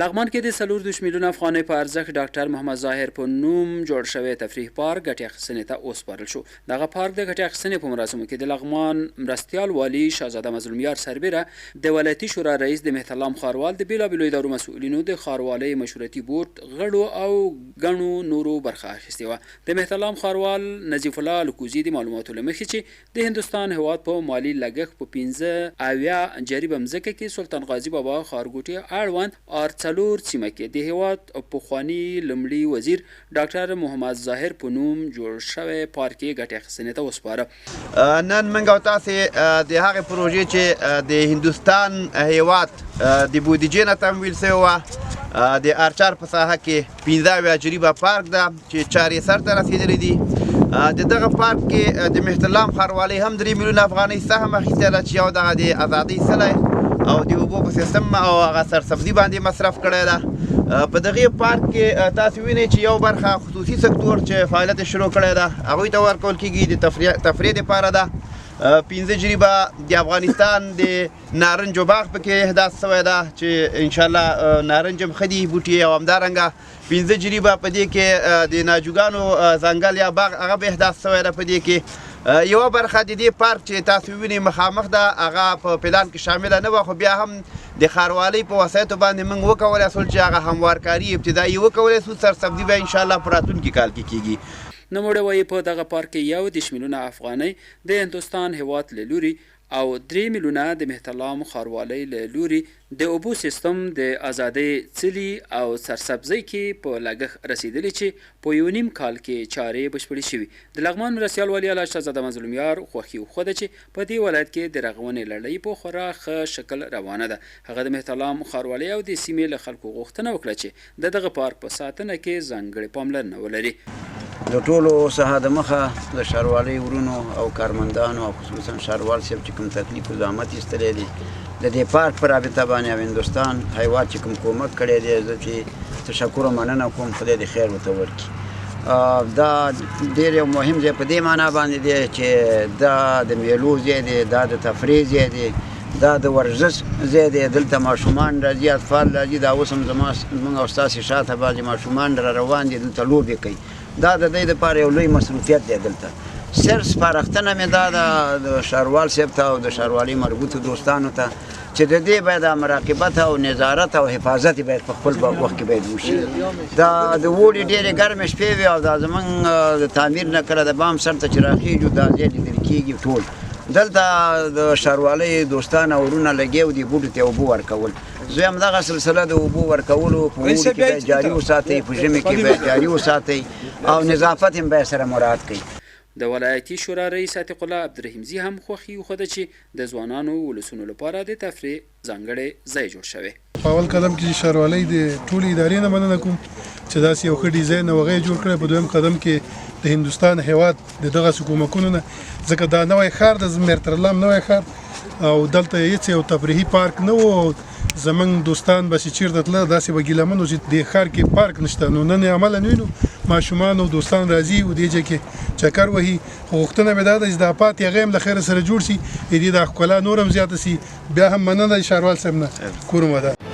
لغمان کې د 4 میلیون افغانۍ په ارزښت ډاکټر محمد ظاهر په نوم جوړ شوی تفریح پارک ګټې اخیستنې ته وسپارل شو. دغه پارک د ګټې اخیستنې په مراسمو کې د لغمان مرستیال والي شهزاده مظلومیار سربیره، د ولایتي شورا رئیس د مهترلام ښاروال، د بیلابیلو ادارو مسؤلینو، د ښاروالۍ مشورتي بورډ غړو او ګڼو نورو برخه اخیستې وه. د مهترلام ښاروال نظیف الله الکوزي د معلوماتو له مخې چې د هندوستان هیواد په مالي لګښت په 15 جریبه مځکه کې سلطان غازي بابا ښارګوټي اړوند ار4 سیمه کې د هیواد پخواني لومړي وزیر ډاکټر محمد ظاهر په نوم جوړ شوی پارک یې ګټې اخیستنې ته وسپاره. نن موږ او تاسې د هغې پروژې چې د هندوستان هیواد د بودیجې نه تمویل شوې وه د ار4 په ساحه کې 15 جریبه پارک ده چې چارې سر ته رسېدلې دي. د دغه پارک کې د مهترلام ښاروالۍ هم 3 میلیون افغانۍ سهم اخیستلی چې یو دغه د ازادۍ سلی او د اوبو په سیستم او هغه سرسبزي باندې مصرف کړی ده. په دغې پارک کې تاسو وینئ چې یو برخه خصوصي سکتور چې فعالیت شروع کړی ده هغوی ته ورکول کېږي د تفریح دپاره ده. 15 جریبه د افغانستان د نارنجو باغ پکې احداث شوی ده چې انشاءالله نارنج هم ښه دي بوټي، او همدارنګه 15 جریبه په دې کې د ناجوګانو ځنګل یا باغ هغه به احداث شوی ده. په دې کې یوه برخه د دې پارک چې تاسو وینئ مخامخ ده هغه په پلان کې شامله نه وه، خو بیا هم د ښاروالۍ په وسایطو باندې موږ وکولی سول چې هغه هموارکاري ابتدایي وکولی سو. سرسبزي به انشاءالله په راتلونکي کال کې کېږي. نوموړی وایي په دغه پارک کې 10 میلیونه افغانۍ د هندوستان هیواد له لوري او 3 میلیونه د مهترلام ښاروالۍ له لوري د اوبو سیستم د ازادۍ څلي او سرسبزۍ کې په لګښت رسیدلی چې په 1.5 کال کې چارې بشپړې شوي. د لغمان مرستیال والي اعلی شهزاده مظلومیار خوښي وښوده چې په دې ولایت کې د رغونې لړۍ په خورا ښه شکل روانه ده. هغه د مهترلام ښاروالۍ او د سیمې له خلکو غوښتنه وکړه چې د دغه پارک په ساتنه کې ځانګړې پاملرنه ولري. د ټولو څخه د مخه د ښاروالۍ ورونو او کارمندانو او خصوصا ښاروال صاحب چې کوم تکلیف او زحمت ایستلی دی د دې پارک په رابطه باندې او هندوستان هیواد چې کوم کومک کړی دی، زه چې تشکر او مننه کوم، خدای دې خیر ورته ورکړي. دا ډېر یو مهم ځای په دې معنا باندې دی چې دا د میلو ځای دی، دا د تفریح ځای دی، دا د ورزش ځای دی. دلته ماشومان راځي، اطفال راځي. دا اوس هم زموږ او ستاسې شاته بعضې ماشومان را روان دي، دلته لوبې کوي. دا د دوی دپاره یو لوی مصروفیت دی. دلته صرف سپارښتنه مې دا ده د ښاروال صاحب ته او د ښاروالۍ مربوطو دوستانو ته چې د دې باید مراقبت او نظارت او حفاظت باید په خپل وخت کې باید وشي. دا د اوړي ډېرې ګرمې شپې وي او دا زموږ د تعمیر نه کله د بام سر ته چې راخېږو دا ځای لیدل کېږي ټول. دلته د ښاروالۍ دوستان او ورونه لګیا دي بوټو ته اوبه ورکول. زه هم دغه سلسله د اوبو ورکولو په اوړي کې باید جاري وساتئ، په ژمي کې باید جاري وساتئ او نظافت هم باید سره مراعات کړئ. د ولایتي شورا رئیس عتیق الله عبدالرحیمزي هم خوښي وښوده چې د ځوانانو ولسونو لپاره د تفریح ځانګړی ځای جوړ شوی. په اول قدم کې ښاروالۍ د ټولې ادارې نه مننه کوم چې داسې یو ښه ډیزاین او هغه یې جوړ کړی. په دویم قدم کې د هندوستان هیواد د دغسې کومکونو نه، ځکه دا نوی ښار د مهترلام نوی ښار او دلته هېڅ یو تفریحي پارک نه و. زمونږ دوستان به چې چېرته تله داسې به ګیلمن و چې دې ښار کې پارک نشته. نو نن یې عملاً وینو ماشومان او دوستان راځي او دې ځای کې چکر وهي. خو غوښتنه مې دا ده چې دا پاتې هغه هم له خیره سره جوړ شي، دې دا ښکلا نور هم زیاته شي. بیا هم مننه د ښاروال صاحب نه کوم ده.